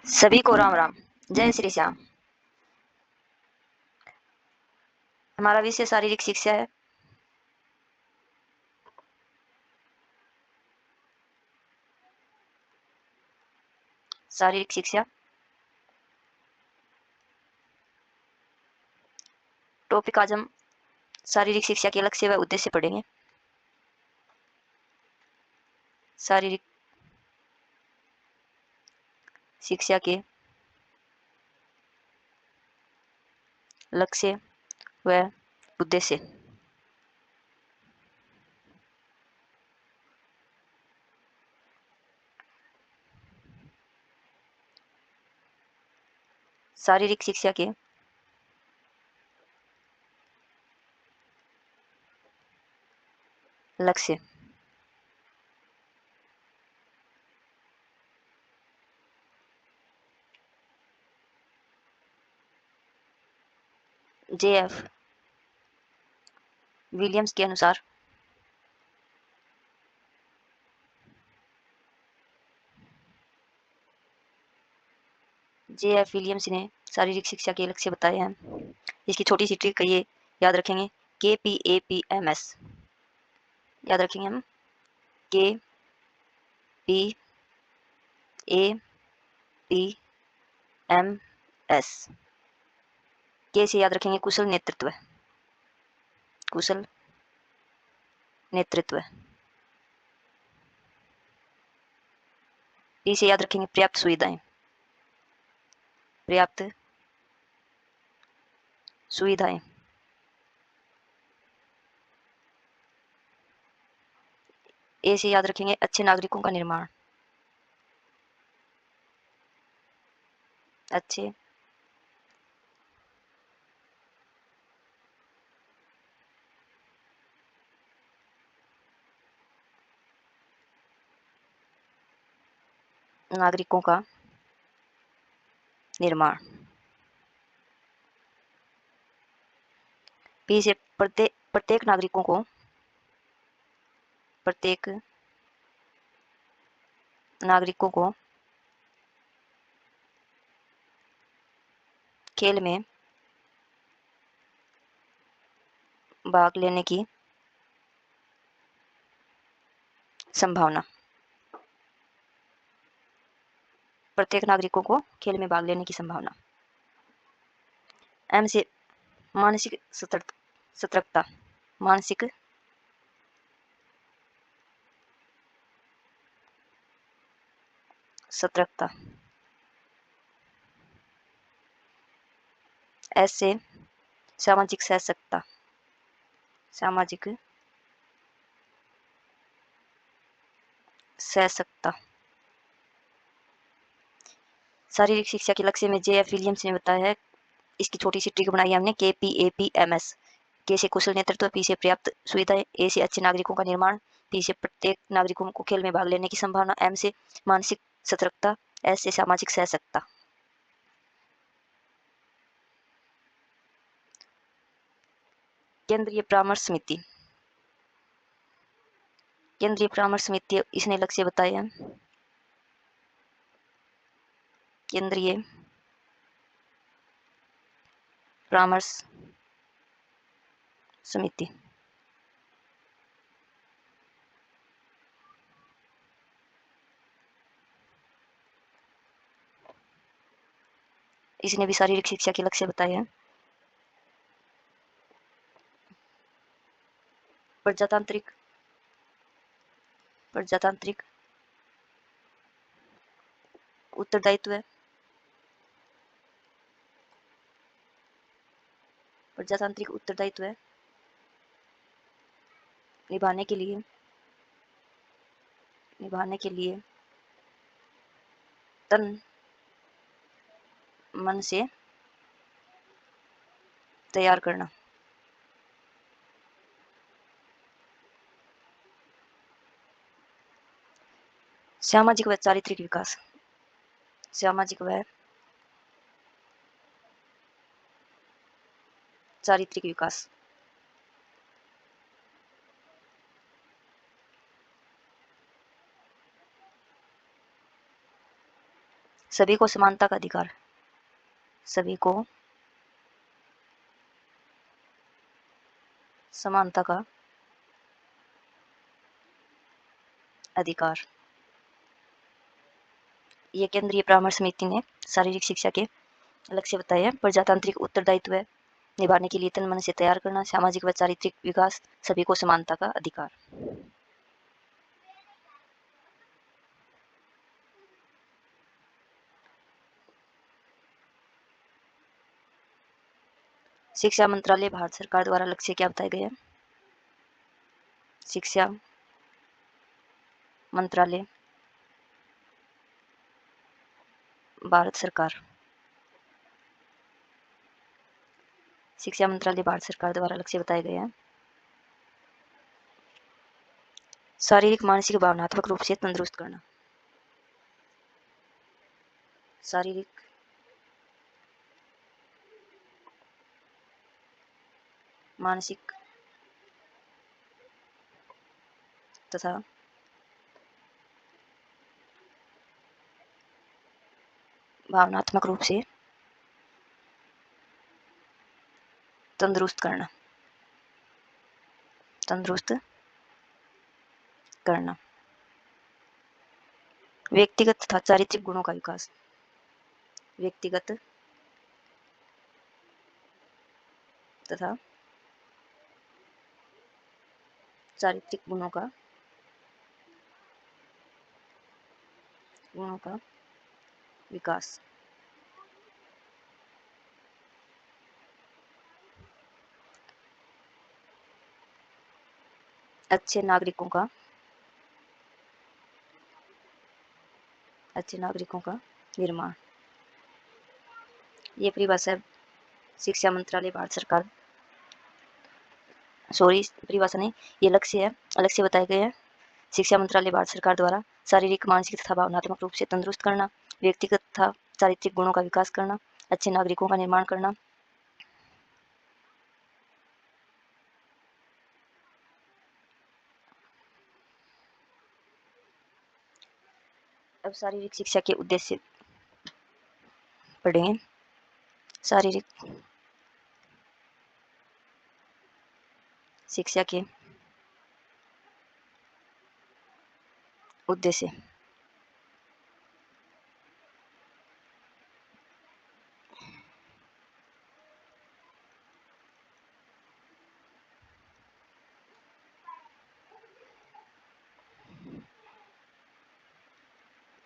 सभी को राम राम। जय श्री श्याम। हमारा विषय शारीरिक शिक्षा है। शारीरिक शिक्षा टॉपिक। आज हम शारीरिक शिक्षा के लक्ष्य व उद्देश्य पढ़ेंगे। शारीरिक शिक्षा के लक्ष्य व उद्देश्य। शारीरिक शिक्षा के लक्ष्य। JF विलियम्स के अनुसार JF विलियम्स ने शारीरिक शिक्षा के लक्ष्य बताए हैं। इसकी छोटी सी ट्रिक ये याद रखेंगे, KPAPMS। याद रखेंगे हम KPAPMS। के से याद रखेंगे कुशल नेतृत्व। कुशल नेतृत्व। पी से याद रखेंगे पर्याप्त सुविधाएं। पर्याप्त सुविधाएं। ए से याद रखेंगे अच्छे नागरिकों का निर्माण। अच्छे नागरिकों का निर्माण। पी से प्रत्येक नागरिकों को खेल में भाग लेने की संभावना। प्रत्येक नागरिकों को खेल में भाग लेने की संभावना। एम से मानसिक सतर्कता। मानसिक सतर्कता। एस से सामाजिक सशक्तता। सामाजिक सशक्तता। शारीरिक शिक्षा के लक्ष्य में JF विलियम्स ने बताया है। इसकी छोटी सी ट्रिक बनाई है हमने, KPAPMS। के से कुशल नेतृत्व, पी से पर्याप्त सुविधाएं, ए से अच्छे नागरिकों का निर्माण, पी से प्रत्येक नागरिकों को खेल में भाग लेने की संभावना, एम से मानसिक सतर्कता, एस से सामाजिक सशक्तता। केंद्रीय परामर्श समिति। केंद्रीय परामर्श समिति इसने लक्ष्य बताए हैं। केंद्रीय परामर्श समिति इसने भी शारीरिक शिक्षा के लक्ष्य बताए हैं। प्रजातांत्रिक उत्तरदायित्व। प्रजातांत्रिक उत्तरदायित्व निभाने के लिए तन मन से तैयार करना। सामाजिक व चारित्रिक विकास। सामाजिक व चारित्रिक विकास। सभी को समानता का अधिकार, सभी को समानता का अधिकार। ये केंद्रीय परामर्श समिति ने शारीरिक शिक्षा के लक्ष्य बताए हैं। प्रजातांत्रिक उत्तरदायित्व निभाने के लिए तन मन से तैयार करना, सामाजिक व चारित्रिक विकास, सभी को समानता का अधिकार। शिक्षा मंत्रालय भारत सरकार द्वारा लक्ष्य क्या बताए गए हैं? शिक्षा मंत्रालय भारत सरकार, शिक्षा मंत्रालय भारत सरकार द्वारा लक्ष्य बताए गए हैं। शारीरिक, मानसिक, भावनात्मक रूप से तंदुरुस्त करना, शारीरिक, मानसिक तथा भावनात्मक रूप से तंदुरुस्त करना, तंदुरुस्त करना। व्यक्तिगत तथा चारित्रिक गुणों का विकास, व्यक्तिगत तथा चारित्रिक गुणों का विकास। अच्छे नागरिकों का निर्माण। ये परिभाषा शिक्षा मंत्रालय भारत सरकार, परिभाषा नहीं, ये लक्ष्य है, लक्ष्य बताए गए हैं। शिक्षा मंत्रालय भारत सरकार द्वारा शारीरिक, मानसिक तथा भावनात्मक रूप से तंदुरुस्त करना, व्यक्तिगत तथा चारित्रिक गुणों का विकास करना, अच्छे नागरिकों का निर्माण करना। अब शारीरिक शिक्षा के उद्देश्य पढ़ेंगे। शारीरिक शिक्षा के उद्देश्य।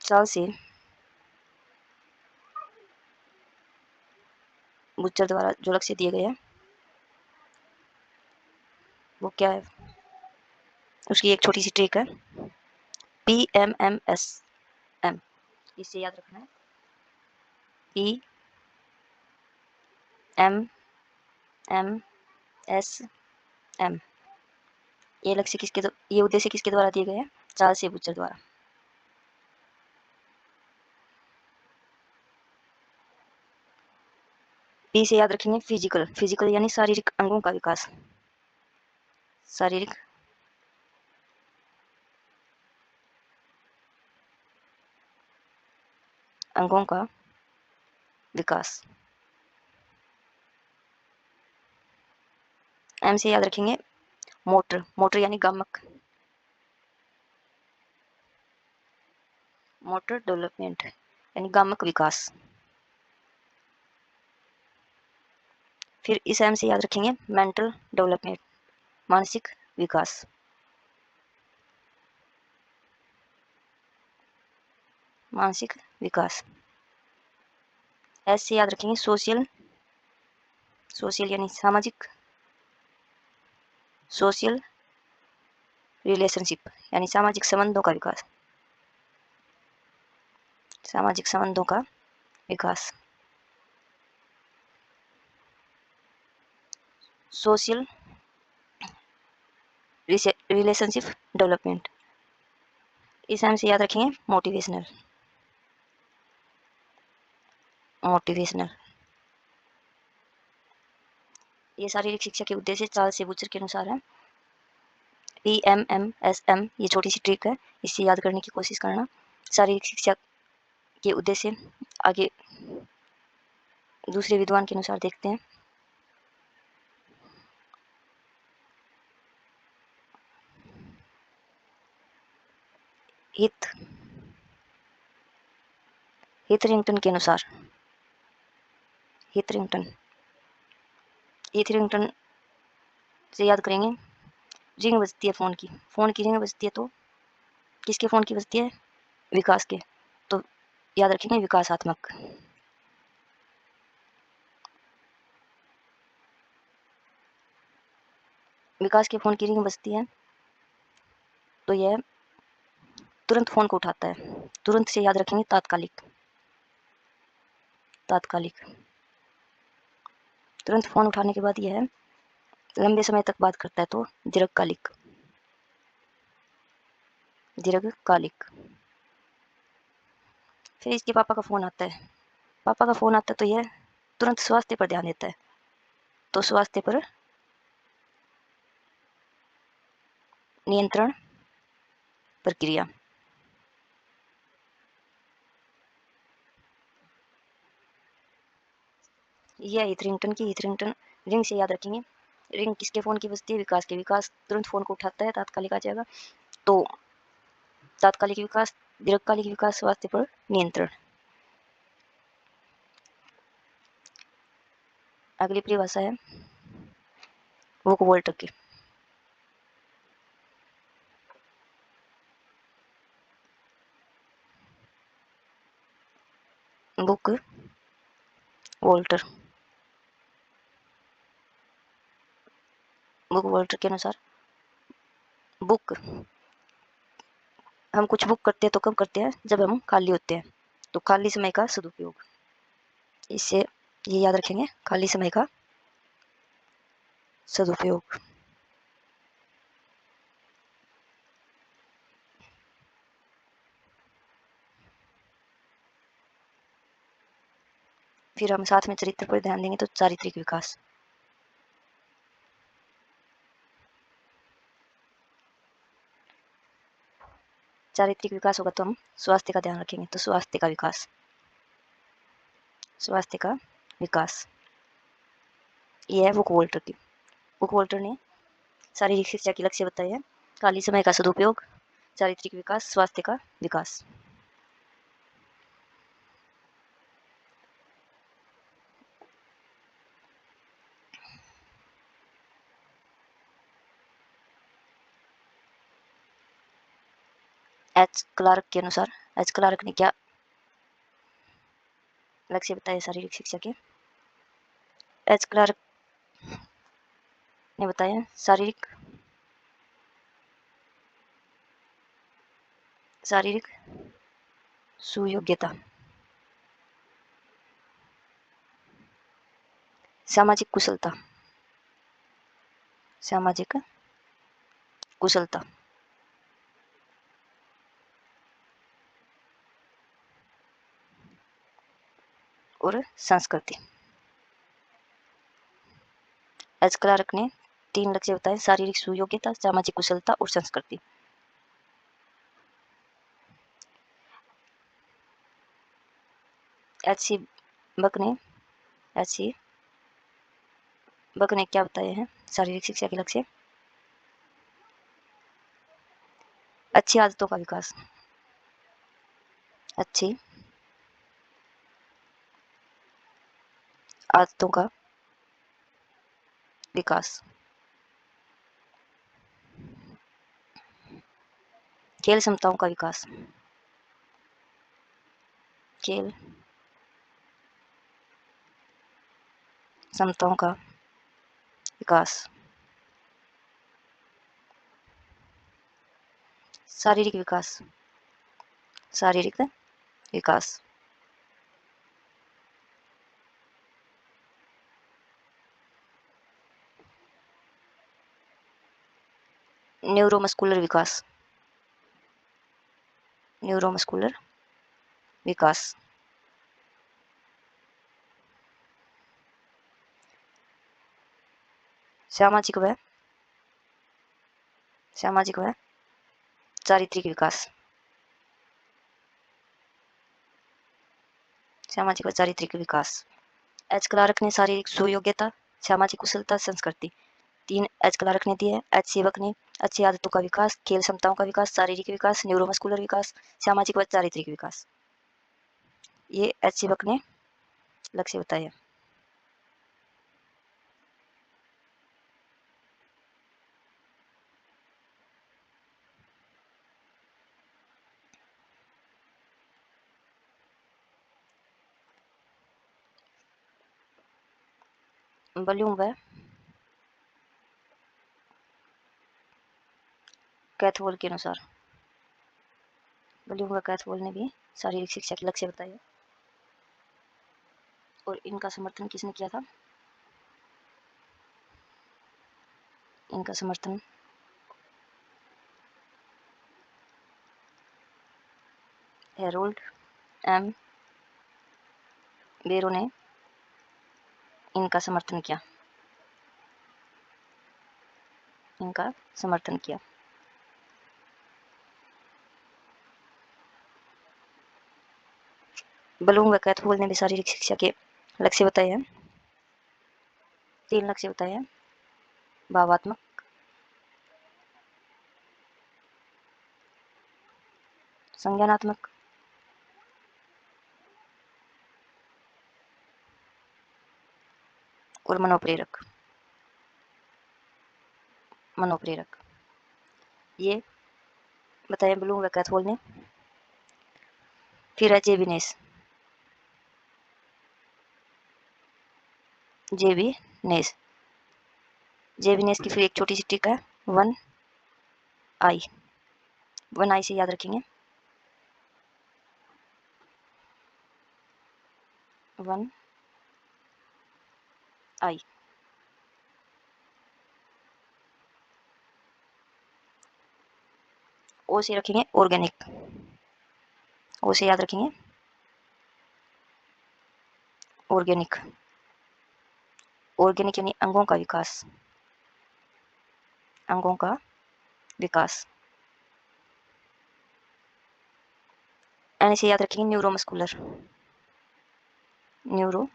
चार्ल्स सी बूचर द्वारा जो लक्ष्य दिए गए हैं वो क्या है, उसकी एक छोटी सी ट्रिक है, PMMSM, इसे याद रखना है। PMMSM, ये लक्ष्य ये उद्देश्य किसके द्वारा दिए गए हैं? चार्ल्स सी बूचर द्वारा। पी से याद रखेंगे फिजिकल यानी शारीरिक अंगों का विकास, शारीरिक अंगों का विकास। एम से याद रखेंगे मोटर यानी गामक, मोटर डेवलपमेंट यानी गामक विकास। फिर इस एम से याद रखेंगे मेंटल डेवलपमेंट, मानसिक विकास। मानसिक विकास। एस से याद रखेंगे सोशल यानी सामाजिक, सोशल रिलेशनशिप यानी सामाजिक संबंधों का विकास, सामाजिक संबंधों का विकास। Social relationship development. इस एम से याद रखेंगे मोटिवेशनल, ये शारीरिक शिक्षा के उद्देश्य चार्ल्स सी बूचर के अनुसार है। PMMSM, ये छोटी सी ट्रिक है, इसे याद करने की कोशिश करना। शारीरिक शिक्षा के उद्देश्य आगे दूसरे विद्वान के अनुसार देखते हैं। हित हीथरिंगटन के अनुसार हीथरिंगटन से याद करेंगे। रिंग बजती है फ़ोन की रिंग बजती है तो किसके फ़ोन की बजती है? विकास के। तो याद रखेंगे विकासात्मक। विकास के फ़ोन की रिंग बजती है तो यह तुरंत फ़ोन को उठाता है। तुरंत से याद रखेंगे तात्कालिक। तुरंत फ़ोन उठाने के बाद यह लंबे समय तक बात करता है तो दीर्घकालिक। फिर इसके पापा का फ़ोन आता है। तो यह तुरंत स्वास्थ्य पर ध्यान देता है तो स्वास्थ्य पर नियंत्रण प्रक्रिया। यह हीथरिंगटन रिंग से याद रखेंगे। रिंग किसके फ़ोन की बजती है? विकास के। विकास तुरंत फ़ोन को उठाता है, तात्कालिक आ जाएगा। तो तात्कालिक विकास, दीर्घकालिक विकास, स्वास्थ्य पर नियंत्रण। अगली परिभाषा है वुक वोल्टर की। बुक वोल्टर के अनुसार बुक हम कुछ बुक करते हैं तो कब करते हैं? जब हम खाली होते हैं। तो खाली समय का सदुपयोग। इससे ये याद रखेंगे, खाली समय का सदुपयोग। फिर हम साथ में चरित्र पर ध्यान देंगे तो चारित्रिक विकास। चारित्रिक विकास होगा तो हम स्वास्थ्य का ध्यान रखेंगे तो स्वास्थ्य का विकास। ये है बुक वोल्टर की। बुक वोल्टर ने शारीरिक शिक्षा के लक्ष्य बताए हैं। खाली समय का सदुपयोग, चारित्रिक विकास, स्वास्थ्य का विकास। एच क्लार्क ने क्या लक्ष्य बताए शारीरिक शिक्षा के? एच क्लार्क ने बताया शारीरिक सुयोग्यता, सामाजिक कुशलता और संस्कृति। एच क्लार्क ने 3 लक्ष्य बताए: शारीरिक सुयोग्यता, सामाजिक कुशलता और संस्कृति। एच सी बक ने क्या बताए हैं शारीरिक शिक्षा के लक्ष्य? अच्छी आदतों का विकास, अच्छी आदतों का विकास, खेल क्षमताओं का विकास, खेल क्षमताओं का विकास, शारीरिक विकास। न्यूरोमस्कुलर विकास। सामाजिक व चारित्रिक विकास। सामाजिक व चारित्रिक विकास। एच क्लार्क ने शारीरिक सुयोग्यता, सामाजिक कुशलता, संस्कृति, 3 एच क्लार्क ने दिए हैं। एच सेवक ने अच्छी आदतों का विकास, खेल क्षमताओं का विकास, शारीरिक विकास, न्यूरोमस्कुलर विकास, सामाजिक व चारित्रिक विकास। ये एच सेवक ने लक्ष्य बताया। ब्लूम व कैथवोल के अनुसार, ब्लूम व कैथवोल ने भी शारीरिक शिक्षा के लक्ष्य बताए और इनका समर्थन किसने किया था? इनका समर्थन हेरोल्ड एम बेरो ने इनका समर्थन किया, इनका समर्थन किया। ब्लूम व कैथवोल ने भी शारीरिक शिक्षा के लक्ष्य बताए हैं। 3 लक्ष्य बताए हैं। भावात्मक, संज्ञानात्मक, और मनोप्रेरक। मनोप्रेरक ये बताया ब्लूम व कैथवोल ने। फिर है जेबिनेस, जेबिनेस, जेबिनेस की फिर एक छोटी सी ट्रिक है, 1 आई, 1 आई से याद रखेंगे। 1 आई, ओ से रखेंगे ऑर्गेनिक, ओ से याद रखेंगे ऑर्गेनिक, ऑर्गेनिक यानी अंगों का विकास, अंगों का विकास। एन से याद रखेंगे न्यूरोमस्कुलर, न्यूरोमस्कुलर,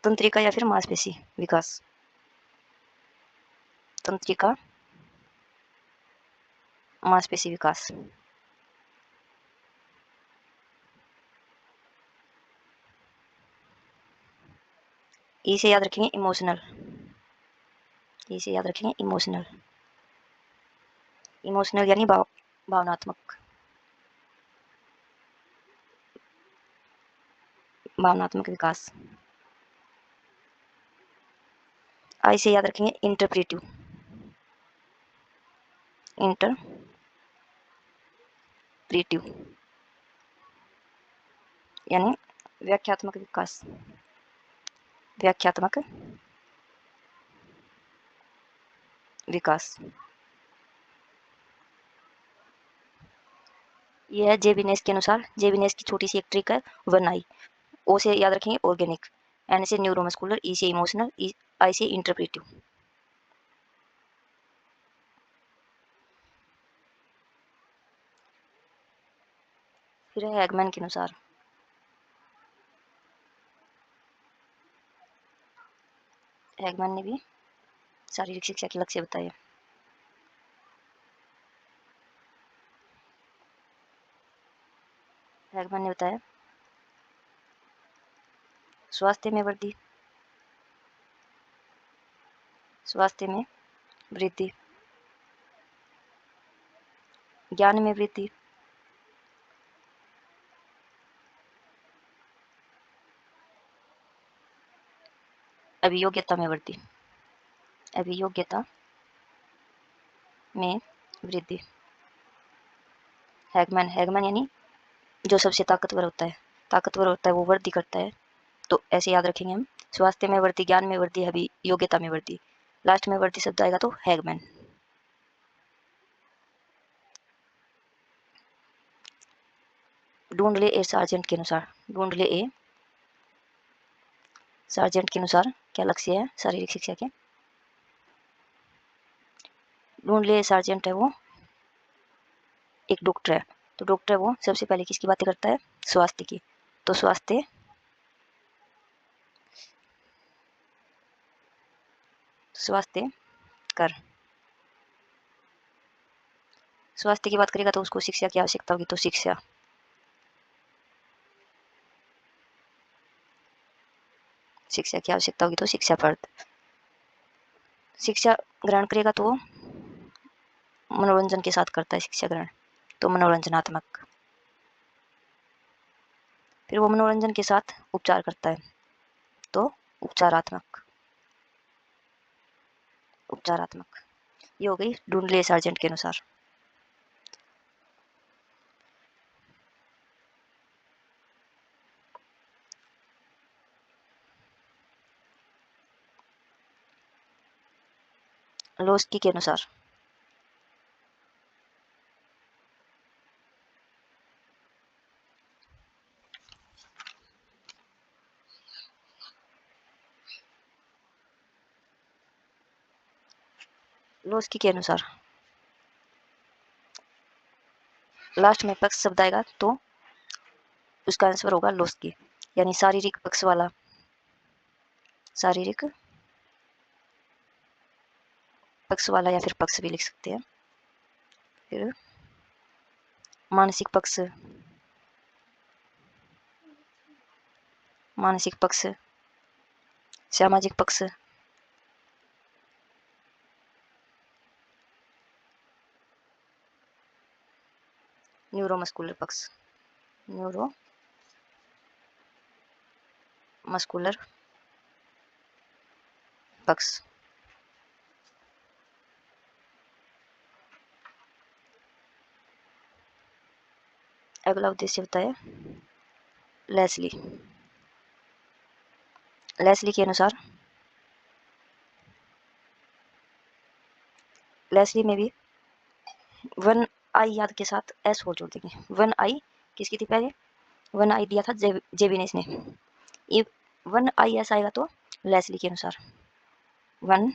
तंत्रिका या फिर मांसपेशी विकास, तंत्रिका मांसपेशी विकास। ई से याद रखेंगे इमोशनल, ई से याद रखेंगे इमोशनल, इमोशनल यानी भावनात्मक, भावनात्मक विकास। आई से याद रखेंगे इंटरप्रेटिव, इंटरप्रेटिव यानी व्याख्यात्मक विकास, व्याख्यात्मक विकास। यह है जेबिनेस के अनुसार। जेबिनेस की छोटी सी एक ट्रिक है, 1 आई, ओ से याद रखेंगे ऑर्गेनिक, एन से न्यूरोमस्कुलर, ई से इमोशनल, आई से इंटरप्रेटिव। फिर है हैगमैन के अनुसार, हैगमैन ने भी शारीरिक शिक्षा के लक्ष्य बताए। हैगमैन ने बताया स्वास्थ्य में वृद्धि, स्वास्थ्य में वृद्धि, ज्ञान में वृद्धि, अभियोग्यता में वृद्धि, अभियोग्यता में वृद्धि। हैगमैन, हैगमैन यानी जो सबसे ताकतवर होता है वो वृद्धि करता है, तो ऐसे याद रखेंगे हम, स्वास्थ्य में वृद्धि, ज्ञान में वृद्धि, अभियोग्यता में वृद्धि, लास्ट में वृद्धि शब्द आएगा तो हैगमैन। ढूंढ ले ए सार्जेंट के अनुसार, ढूंढ ले ए सार्जेंट के अनुसार क्या लक्ष्य है शारीरिक शिक्षा के? ढूंढ ले सार्जेंट है वो एक डॉक्टर है, तो डॉक्टर वो सबसे पहले किसकी बातें करता है? स्वास्थ्य की। तो स्वास्थ्य कर। स्वास्थ्य की बात करेगा तो उसको शिक्षा की आवश्यकता होगी, तो शिक्षा की आवश्यकता होगी, तो शिक्षा प्राप्त। शिक्षा ग्रहण करेगा तो वो मनोरंजन के साथ करता है शिक्षा ग्रहण, तो मनोरंजनात्मक। फिर वो मनोरंजन के साथ उपचार करता है, तो उपचारात्मक। ये हो गई ढूंढ लिए सार्जेंट के अनुसार। लोस्की के अनुसार लास्ट में पक्ष शब्द आएगा तो उसका आंसर होगा लोस्की, यानी शारीरिक पक्ष वाला। शारीरिक पक्ष वाला या फिर पक्ष भी लिख सकते हैं। फिर मानसिक पक्ष, सामाजिक पक्ष, न्यूरोमस्कुलर पक्ष, न्यूरोमस्कुलर पक्ष। अगला उद्देश्य होता है लेस्ली। के अनुसार लेस्ली में भी वन आई याद के साथ एस और जोड़ देंगे। वन आई किसकी थी पहले? वन आई दिया था जेबिनेस ने। ये वन आई एस आएगा तो लेस्ली के अनुसार वन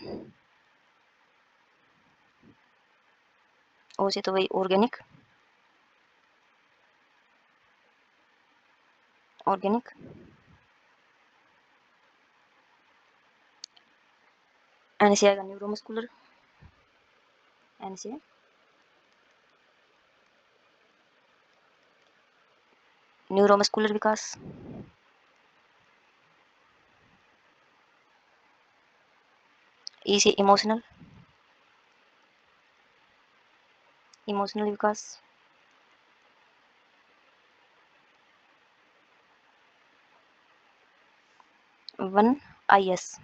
ओ से तो वही ऑर्गेनिक एन से आएगा न्यूरोमस्कुलर, एन से न्यूरोमस्कुलर विकास, ई से emotional Vikas, one I S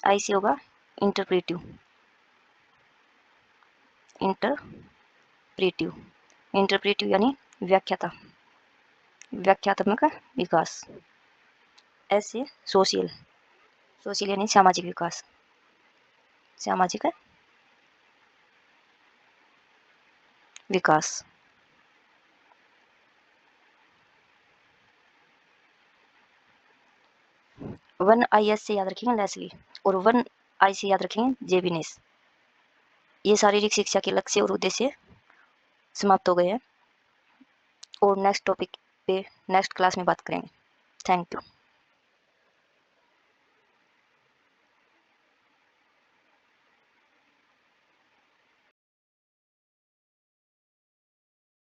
I से होगा इंटरप्रेटिव यानी व्याख्यात्मक विकास। एस से सोशल यानी सामाजिक विकास। वन आई एस से याद रखेंगे लेस्ली, और वन आई से याद रखेंगे जेबिनेस। ये शारीरिक शिक्षा के लक्ष्य और उद्देश्य समाप्त हो गए हैं, और नेक्स्ट टॉपिक पे नेक्स्ट क्लास में बात करेंगे। Thank you.